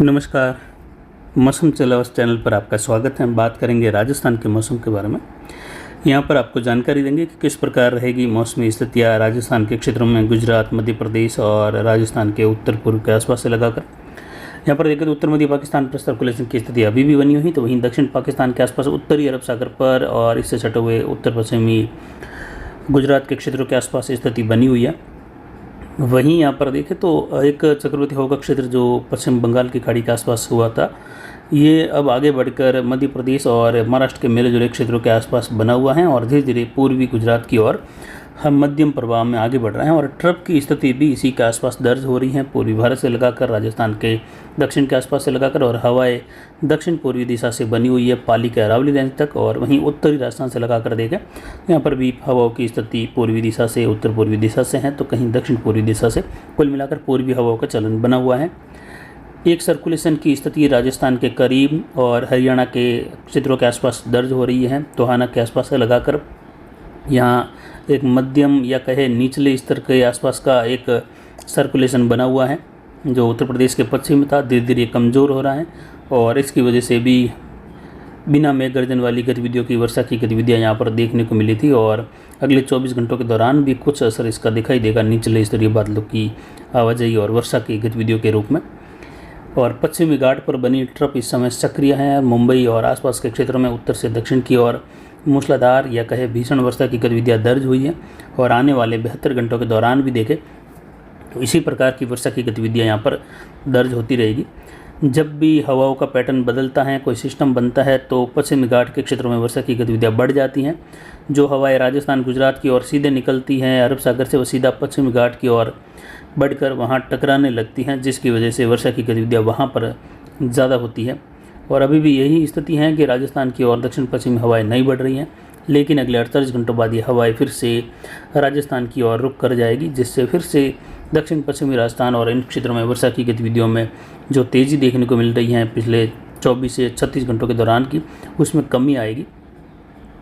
नमस्कार। मौसम चलावस चैनल पर आपका स्वागत है। हम बात करेंगे राजस्थान के मौसम के बारे में। यहाँ पर आपको जानकारी देंगे कि किस प्रकार रहेगी मौसमी स्थितियाँ राजस्थान के क्षेत्रों में, गुजरात, मध्य प्रदेश और राजस्थान के उत्तर पूर्व के आसपास से लगाकर। यहाँ पर देखें तो उत्तर मध्य पाकिस्तान पर सर्कुलेशन की स्थिति अभी भी बनी हुई, तो वहीं दक्षिण पाकिस्तान के आसपास उत्तरी अरब सागर पर और इससे सटे हुए उत्तर पश्चिमी गुजरात के क्षेत्रों के आसपास स्थिति बनी हुई है। वहीं यहाँ पर देखें तो एक चक्रवाती हवा का क्षेत्र जो पश्चिम बंगाल की खाड़ी के आसपास हुआ था, ये अब आगे बढ़कर मध्य प्रदेश और महाराष्ट्र के मेले जुले क्षेत्रों के आसपास बना हुआ है और धीरे धीरे पूर्वी गुजरात की ओर हम मध्यम प्रभाव में आगे बढ़ रहे हैं। और ट्रफ की स्थिति भी इसी के आसपास दर्ज हो रही हैं, पूर्वी भारत से लगाकर राजस्थान के दक्षिण के आसपास से लगाकर, और हवाएं दक्षिण पूर्वी दिशा से बनी हुई है पाली के अरावली रेंज तक। और वहीं उत्तरी राजस्थान से लगाकर देखें यहाँ पर भी हवाओं की स्थिति पूर्वी दिशा से, उत्तर पूर्वी दिशा से है, तो कहीं दक्षिण पूर्वी दिशा से। कुल मिलाकर पूर्वी हवाओं का चलन बना हुआ है। एक सर्कुलेशन की स्थिति राजस्थान के करीब और हरियाणा के क्षेत्रों के आसपास दर्ज हो रही है, टोहाना के आसपास से लगाकर। यहाँ एक मध्यम या कहे निचले स्तर के आसपास का एक सर्कुलेशन बना हुआ है जो उत्तर प्रदेश के पश्चिम में था, धीरे धीरे कमज़ोर हो रहा है और इसकी वजह से भी बिना मेघ गर्जन वाली गतिविधियों की वर्षा की गतिविधियाँ यहाँ पर देखने को मिली थी। और अगले 24 घंटों के दौरान भी कुछ असर इसका दिखाई देगा निचले स्तरीय बादलों की आवाजाही और वर्षा की गतिविधियों के रूप में। और पश्चिमी घाट पर बनी ट्रफ इस समय सक्रिय है। मुंबई और आसपास के क्षेत्रों में उत्तर से दक्षिण की ओर मूसलाधार या कहे भीषण वर्षा की गतिविधियाँ दर्ज हुई है और आने वाले 72 घंटों के दौरान भी देखें तो इसी प्रकार की वर्षा की गतिविधियाँ यहाँ पर दर्ज होती रहेगी। जब भी हवाओं का पैटर्न बदलता है, कोई सिस्टम बनता है, तो पश्चिमी घाट के क्षेत्रों में वर्षा की गतिविधियाँ बढ़ जाती हैं। जो हवाएं राजस्थान गुजरात की ओर सीधे निकलती हैं अरब सागर से, वो सीधा पश्चिमी घाट की ओर बढ़कर वहाँ टकराने लगती हैं, जिसकी वजह से वर्षा की गतिविधियाँ वहाँ पर ज़्यादा होती है। और अभी भी यही स्थिति है कि राजस्थान की ओर दक्षिण पश्चिमी हवाएं नहीं बढ़ रही हैं, लेकिन अगले 48 घंटों बाद ये हवाएं फिर से राजस्थान की ओर रुख कर जाएगी, जिससे फिर से दक्षिण पश्चिमी राजस्थान और इन क्षेत्रों में वर्षा की गतिविधियों में जो तेज़ी देखने को मिल रही है पिछले 24 से 36 घंटों के दौरान की, उसमें कमी आएगी।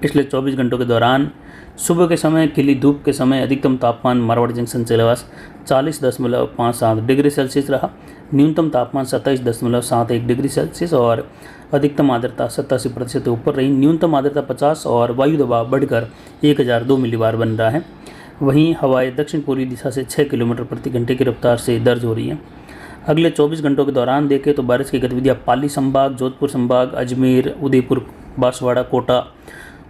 पिछले 24 घंटों के दौरान सुबह के समय खिली धूप के समय अधिकतम तापमान Marwar junction Chelawas 40.57 degree Celsius रहा, न्यूनतम तापमान 27.71 डिग्री सेल्सियस और अधिकतम आर्द्रता 87% ऊपर रही। न्यूनतम आर्द्रता 50 और वायु दबाव बढ़कर 1002 मिलीबार बन रहा है। वहीं हवाएं दक्षिण पूर्वी दिशा से 6 किलोमीटर प्रति घंटे की रफ्तार से दर्ज हो रही हैं। अगले 24 घंटों के दौरान देखें तो बारिश की गतिविधियाँ पाली संभाग, जोधपुर संभाग, अजमेर, उदयपुर, बांसवाड़ा, कोटा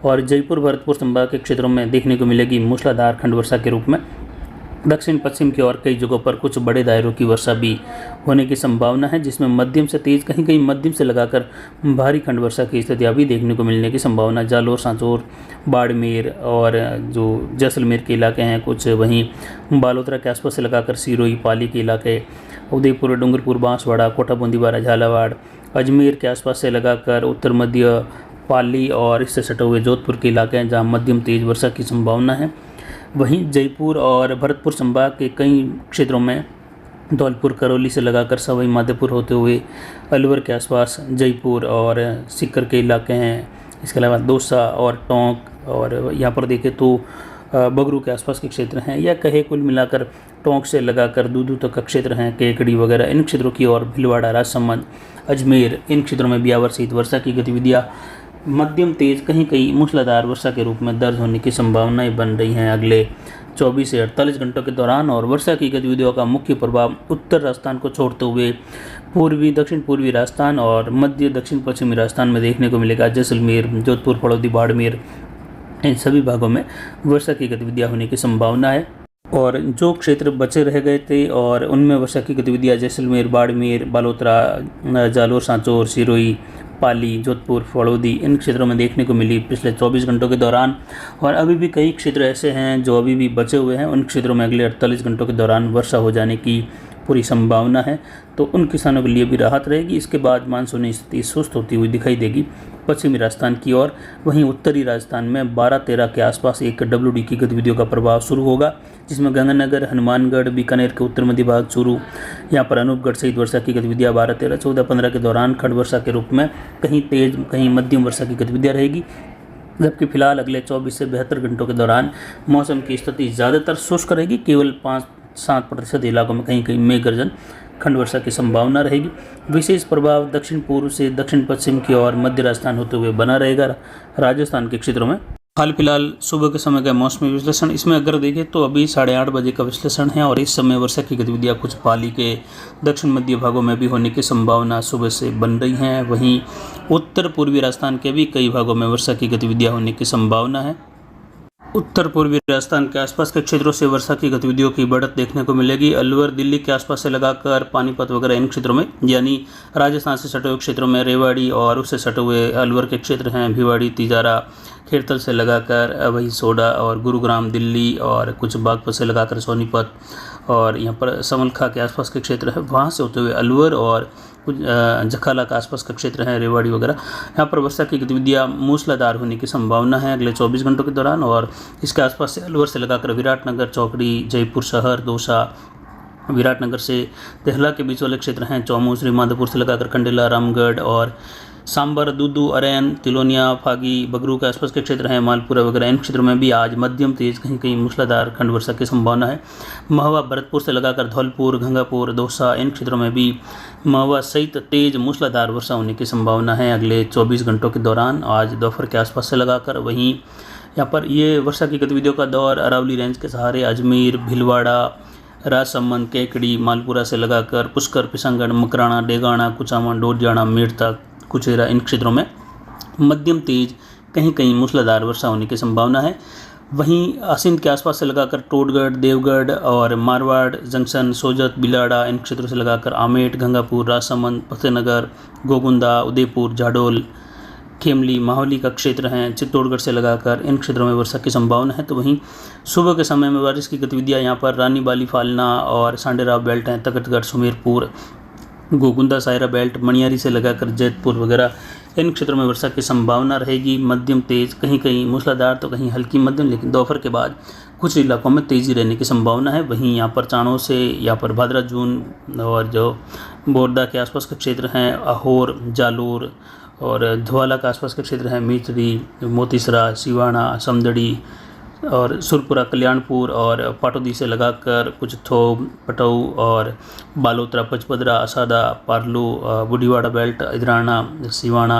और जयपुर भरतपुर संभाग के क्षेत्रों में देखने को मिलेगी मूसलाधार खंड वर्षा के रूप में। दक्षिण पश्चिम की ओर कई जगहों पर कुछ बड़े दायरों की वर्षा भी होने की संभावना है, जिसमें मध्यम से तेज़, कहीं कहीं मध्यम से लगाकर भारी खंड वर्षा की स्थितियाँ भी देखने को मिलने की संभावना। जालोर, सांचौर, बाड़मेर और जो जैसलमेर के इलाके हैं कुछ, वहीं बालोतरा के आसपास से लगाकर सिरोही, पाली के इलाके, उदयपुर, डूंगरपुर, बांसवाड़ा, कोटा, बूंदीवाड़ा, झालावाड़, अजमेर के आसपास से लगाकर उत्तर मध्य पाली और इससे सटे हुए जोधपुर के इलाके हैं जहाँ मध्यम तेज़ वर्षा की संभावना है। वहीं जयपुर और भरतपुर संभाग के कई क्षेत्रों में धौलपुर, करौली से लगाकर सवाई माधोपुर होते हुए अलवर के आसपास जयपुर और सीकर के इलाके हैं। इसके अलावा दौसा और टोंक और यहाँ पर देखें तो बगरू के आसपास के क्षेत्र हैं, या कहे कुल मिलाकर टोंक से लगाकर दूदू तक का क्षेत्र हैं, केकड़ी वगैरह, इन क्षेत्रों की ओर भीलवाड़ा, राजसमंद, अजमेर, इन क्षेत्रों में ब्यावर सहित वर्षा की गतिविधियाँ मध्यम तेज, कहीं कहीं मूसलाधार वर्षा के रूप में दर्ज होने की संभावनाएं बन रही हैं अगले 24 से 48 घंटों के दौरान। और वर्षा की गतिविधियों का मुख्य प्रभाव उत्तर राजस्थान को छोड़ते हुए पूर्वी, दक्षिण पूर्वी राजस्थान और मध्य दक्षिण पश्चिमी राजस्थान में देखने को मिलेगा। जैसलमेर, जोधपुर, फड़ौदी, बाड़मेर, इन सभी भागों में वर्षा की गतिविधियाँ होने की संभावना है। और जो क्षेत्र बचे रह गए थे और उनमें वर्षा की गतिविधियाँ जैसलमेर, बाड़मेर, बालोतरा, जालोर, सांचौर, सिरोही, पाली, जोधपुर, फड़ौदी, इन क्षेत्रों में देखने को मिली पिछले 24 घंटों के दौरान। और अभी भी कई क्षेत्र ऐसे हैं जो अभी भी बचे हुए हैं, उन क्षेत्रों में अगले 48 घंटों के दौरान वर्षा हो जाने की पूरी संभावना है, तो उन किसानों के लिए भी राहत रहेगी। इसके बाद मानसूनी स्थिति सुस्त होती हुई दिखाई देगी पश्चिमी राजस्थान की ओर। वहीं उत्तरी राजस्थान में 12-13 के आसपास एक WD की गतिविधियों का प्रभाव शुरू होगा, जिसमें गंगानगर, हनुमानगढ़, बीकानेर के उत्तर मध्य भाग शुरू, यहाँ पर अनूपगढ़ सहित वर्षा की गतिविधियाँ 12-13, 14-15 के दौरान खंड वर्षा के रूप में कहीं तेज, कहीं मध्यम वर्षा की गतिविधियाँ रहेगी। जबकि फिलहाल अगले 24 से 72 घंटों के दौरान मौसम की स्थिति ज़्यादातर शुष्क रहेगी, केवल 5-7% इलाकों में कहीं कहीं मेघ गर्जन खंड वर्षा की संभावना रहेगी। विशेष प्रभाव दक्षिण पूर्व से दक्षिण पश्चिम की ओर मध्य राजस्थान होते हुए बना रहेगा राजस्थान के क्षेत्रों में। हाल फिलहाल सुबह के समय का मौसमी विश्लेषण, इसमें अगर देखें तो अभी 8:30 बजे का विश्लेषण है और इस समय वर्षा की गतिविधियां कुछ पाली के दक्षिण मध्य भागों में भी होने की संभावना सुबह से बन रही हैं। वहीं उत्तर पूर्वी राजस्थान के भी कई भागों में वर्षा की गतिविधियां होने की संभावना है। उत्तर पूर्वी राजस्थान के आसपास के क्षेत्रों से वर्षा की गतिविधियों की बढ़त देखने को मिलेगी। अलवर दिल्ली के आसपास से लगाकर पानीपत वगैरह इन क्षेत्रों में, यानी राजस्थान से सटे हुए क्षेत्रों में रेवाड़ी और उससे सटे हुए अलवर के क्षेत्र हैं, भिवाड़ी, तिजारा, खेरतल से लगाकर वही सोडा और गुरुग्राम दिल्ली और कुछ बागपत से लगाकर सोनीपत और यहाँ पर समलखा के आसपास के क्षेत्र है, वहाँ से होते हुए अलवर और कुछ जखाला के आसपास का क्षेत्र है, रेवाड़ी वगैरह, यहाँ पर वर्षा की गतिविधियाँ मूसलाधार होने की संभावना है अगले 24 घंटों के दौरान। और इसके आसपास से अलवर से लगाकर विराटनगर, चौकड़ी, जयपुर शहर, दौसा, विराटनगर से देहला के बीच वाले क्षेत्र हैं, चौमू, श्री माधोपुर से लगाकर कंडेला, रामगढ़ और सांबर, दूदू, अरैन, तिलोनिया, फागी, बगरू के आसपास के क्षेत्र हैं, मालपुरा वगैरह, इन क्षेत्रों में भी आज मध्यम तेज कहीं कहीं मूसलाधार खंड वर्षा की संभावना है। महुआ, भरतपुर से लगाकर धौलपुर, गंगापुर, दौसा, इन क्षेत्रों में भी महुआ सहित तेज मूसलाधार वर्षा होने की संभावना है अगले 24 घंटों के दौरान, आज दोपहर के आसपास से लगाकर। वहीं यहाँ पर ये वर्षा की गतिविधियों का दौर अरावली रेंज के सहारे अजमेर, भीलवाड़ा, राजसमंद, केकड़ी, मालपुरा से लगाकर पुष्कर, पिसंगढ़, मकराना, डेगाना, कुचामन, डोडियाना, मेड़ता, कुचेरा, इन क्षेत्रों में मध्यम तेज कहीं कहीं मूसलाधार वर्षा होने की संभावना है। वहीं आसिन के आसपास से लगाकर टोडगढ़, देवगढ़ और मारवाड़ जंक्शन, सोजत, बिलाड़ा, इन क्षेत्रों से लगाकर आमेट, गंगापुर, राजसमंद, फतेहनगर, गोगुंदा, उदयपुर, जाडोल, खेमली, माहौली का क्षेत्र हैं, चित्तौड़गढ़ से लगाकर इन क्षेत्रों में वर्षा की संभावना है। तो वहीं सुबह के समय में बारिश की गतिविधियाँ यहाँ पर रानी बाली, फालना और सांडेराव बेल्ट हैं, तकतगढ़, सुमेरपुर, गोगुंदा, सायरा बेल्ट, मणियारी से लगाकर जैतपुर वगैरह, इन क्षेत्रों में वर्षा की संभावना रहेगी मध्यम तेज, कहीं कहीं मूसलाधार तो कहीं हल्की मध्यम, लेकिन दोपहर के बाद कुछ इलाकों में तेज़ी रहने की संभावना है। वहीं यहाँ पर चाणों से यहाँ पर भादरा जून और जो बोरदा के आसपास के क्षेत्र हैं, अहोर, जालोर और धुआला के आसपास के क्षेत्र हैं, मीतरी, मोतीसरा, सिवाना, समदड़ी और सुरपुरा, कल्याणपुर और पाटोदी से लगाकर कुछ थोम, पटऊ और बालोतरा, पचपदरा, असादा, पार्लू, बुढ़ीवाड़ा बेल्ट, इदराना, सिवाना,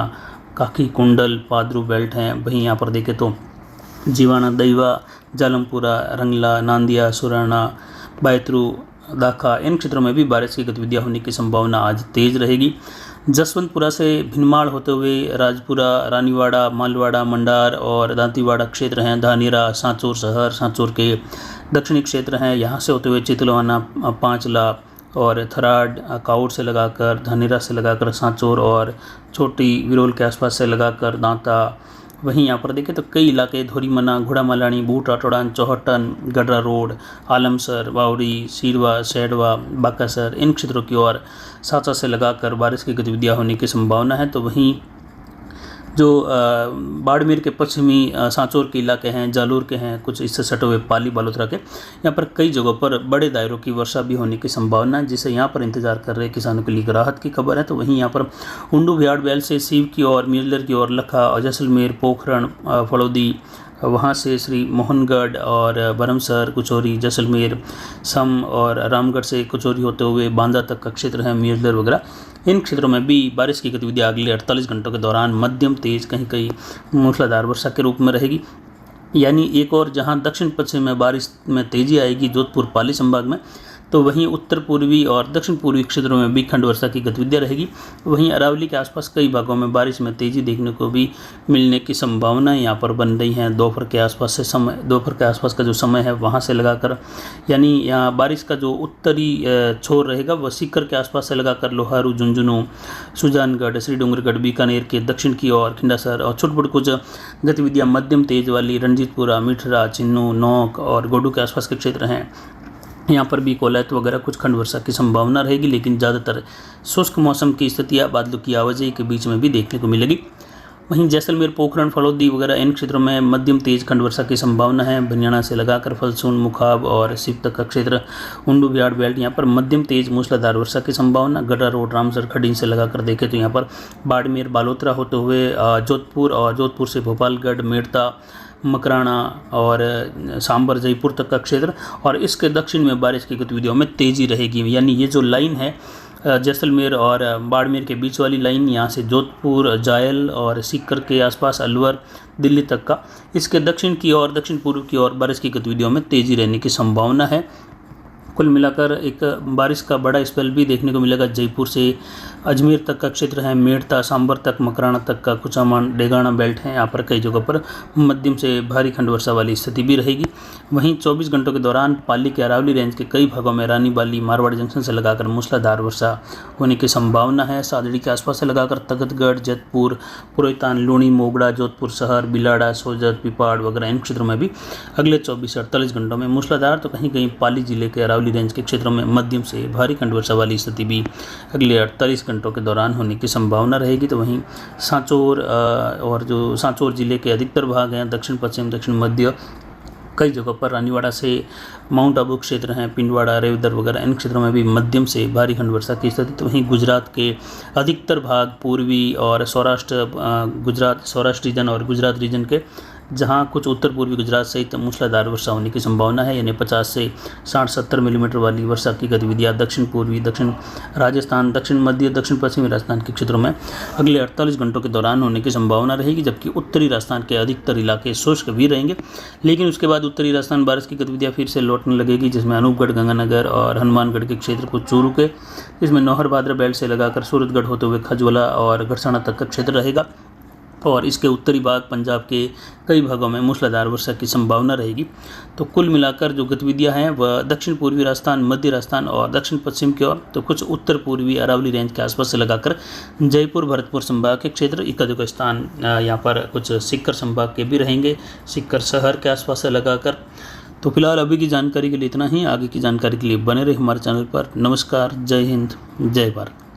काकी, कुंडल, पादरू बेल्ट हैं। वहीं यहाँ पर देखें तो जीवाना, दैवा, जालमपुरा, रंगला, नांदिया, सुराना, बैतरू, दाखा, इन क्षेत्रों में भी बारिश की गतिविधियाँ होने की संभावना आज तेज रहेगी। जसवंतपुरा से भिनमाल होते हुए राजपुरा, रानीवाड़ा, मालवाड़ा, मंडार और दांतीवाड़ा क्षेत्र हैं, धानेरा, सांचौर शहर, सांचौर के दक्षिणी क्षेत्र हैं, यहाँ से होते हुए चितलवाना, पांचला और थराड, काउड़ से लगाकर, धानेरा से लगाकर सांचौर और छोटी विरोल के आसपास से लगाकर दांता। वहीं यहाँ पर देखें तो कई इलाके धोरीमना, घोड़ामलानी, बूट, राठौड़ान, चौहटन, गडरा रोड, आलमसर, बावड़ी, सीरवा, सैडवा, बाकासर, इन क्षेत्रों की ओर साचा से लगाकर बारिश की गतिविधियाँ होने की संभावना है। तो वहीं जो बाड़मेर के पश्चिमी सांचौर के इलाके हैं, जालोर के हैं, कुछ इससे सटे हुए पाली, बालोतरा के, यहाँ पर कई जगहों पर बड़े दायरों की वर्षा भी होने की संभावना है, जिसे यहाँ पर इंतजार कर रहे किसानों के लिए राहत की खबर है। तो वहीं यहाँ पर उंडू, भियाड़, बैल से सीव की ओर, मिर्जर की ओर, लखा और जैसलमेर, पोखरण, फड़ौदी, वहाँ से श्री मोहनगढ़ और बरमसर, कुचौरी, जैसलमेर, सम और रामगढ़ से कुचौरी होते हुए बांदा तक का क्षेत्र है, मिर्जर वगैरह, इन क्षेत्रों में भी बारिश की गतिविधियाँ अगले 48 घंटों के दौरान मध्यम तेज, कहीं कहीं मूसलाधार वर्षा के रूप में रहेगी। यानी एक और जहां दक्षिण पश्चिम में बारिश में तेज़ी आएगी जोधपुर, पाली संभाग में, तो वहीं उत्तर पूर्वी और दक्षिण पूर्वी क्षेत्रों में भी खंड वर्षा की गतिविधियाँ रहेगी। वहीं अरावली के आसपास कई भागों में बारिश में तेज़ी देखने को भी मिलने की संभावना यहाँ पर बन रही हैं। दोपहर के आसपास का जो समय है वहाँ से लगाकर, यानी यहाँ बारिश का जो उत्तरी छोर रहेगा वह सीकर के आसपास से लगाकर लोहारू, झुंझुनू, सुजानगढ़, श्रीडूंगरगढ़, बीकानेर के दक्षिण की ओर, खिंडासर और छोट कुछ गतिविधियाँ मध्यम तेज वाली रणजीतपुरा, मिठरा, चिन्नू, नौक और गोडू के आसपास के क्षेत्र हैं, यहाँ पर भी कोलैत वगैरह कुछ खंड वर्षा की संभावना रहेगी। लेकिन ज़्यादातर शुष्क मौसम की स्थितियाँ बादलों की आवाजाही के बीच में भी देखने को मिलेगी। वहीं जैसलमेर, पोखरण, फलौदी वगैरह इन क्षेत्रों में मध्यम तेज खंड वर्षा की संभावना है। बनियाना से लगाकर फलसून, मुखाब और सिप तक का क्षेत्र, उंडू, भियाड़, बेल्ट, यहाँ पर मध्यम तेज मूसलाधार वर्षा की संभावना। गडरा रोड, रामसर, खडीन से लगाकर देखें तो यहाँ पर बाड़मेर, बालोतरा होते हुए जोधपुर और जोधपुर से भोपालगढ़, मेड़ता, मकराना और सांबर जयपुर तक का क्षेत्र, और इसके दक्षिण में बारिश की गतिविधियों में तेज़ी रहेगी। यानी ये जो लाइन है जैसलमेर और बाड़मेर के बीच वाली लाइन, यहाँ से जोधपुर, जायल और सीकर के आसपास, अलवर, दिल्ली तक का, इसके दक्षिण की ओर, दक्षिण पूर्व की ओर बारिश की गतिविधियों में तेज़ी रहने की संभावना है। कुल मिलाकर एक बारिश का बड़ा स्पेल भी देखने को मिलेगा। जयपुर से अजमेर तक का क्षेत्र है, मेड़ता, सांबर तक, मकराना तक का कुचामन, डेगाना बेल्ट है, यहाँ पर कई जगहों पर मध्यम से भारी खंड वर्षा वाली स्थिति भी रहेगी। वहीं 24 घंटों के दौरान पाली के अरावली रेंज के कई भागों में रानी बाली, मारवाड़ जंक्शन से लगाकर मूसलाधार वर्षा होने की संभावना है। सादड़ी के आसपास से लगाकर तखतगढ़, जैतपुर, पुरोहितान, लूणी, मोगड़ा, जोधपुर शहर, बिलाड़ा, सोजत, पिपाड़ वगैरह इन क्षेत्रों में भी अगले 24 से 48 घंटों में मूसलाधार, तो कहीं कहीं पाली जिले के अरावली रेंज के क्षेत्रों में मध्यम से भारी खंड वर्षा वाली स्थिति भी अगले 48 घंटों के दौरान होने की संभावना रहेगी। तो वहीं सांचौर और जो सांचौर जिले के अधिकतर भाग हैं, दक्षिण पश्चिम, दक्षिण मध्य, कई जगहों पर रानीवाड़ा से माउंट आबू क्षेत्र हैं, पिंडवाड़ा, रेवदर वगैरह इन क्षेत्रों में भी मध्यम से भारी खंड वर्षा की स्थिति। तो वहीं गुजरात के अधिकतर भाग, पूर्वी और सौराष्ट्र, गुजरात, सौराष्ट्र रीजन और गुजरात रीजन के, जहां कुछ उत्तर पूर्वी गुजरात सहित मूसलाधार वर्षा होने की संभावना है। यानी 50 से 60-70 मिलीमीटर वाली वर्षा की गतिविधियां दक्षिण पूर्वी, दक्षिण राजस्थान, दक्षिण मध्य, दक्षिण पश्चिमी राजस्थान के क्षेत्रों में अगले 48 घंटों के दौरान होने की संभावना रहेगी। जबकि उत्तरी राजस्थान के अधिकतर इलाके शुष्क भी रहेंगे, लेकिन उसके बाद उत्तरी राजस्थान बारिश की गतिविधियां फिर से लौटने लगेगी, जिसमें अनूपगढ़, गंगानगर और हनुमानगढ़ के क्षेत्र को चूरू के, इसमें नौहर भादरा बेल्ट से लगाकर सूरतगढ़ होते हुए खजवला और गढ़साना तक का क्षेत्र रहेगा। और इसके उत्तरी भाग पंजाब के कई भागों में मूसलाधार वर्षा की संभावना रहेगी। तो कुल मिलाकर जो गतिविधियां हैं वह दक्षिण पूर्वी राजस्थान, मध्य राजस्थान और दक्षिण पश्चिम की ओर, तो कुछ उत्तर पूर्वी अरावली रेंज के आसपास से लगाकर जयपुर, भरतपुर संभाग के क्षेत्र, एक स्थान यहाँ पर कुछ सीकर संभाग के भी रहेंगे, सीकर शहर के आसपास से लगाकर। तो फिलहाल अभी की जानकारी के लिए इतना ही। आगे की जानकारी के लिए बने रहे हमारे चैनल पर। नमस्कार, जय हिंद, जय भारत।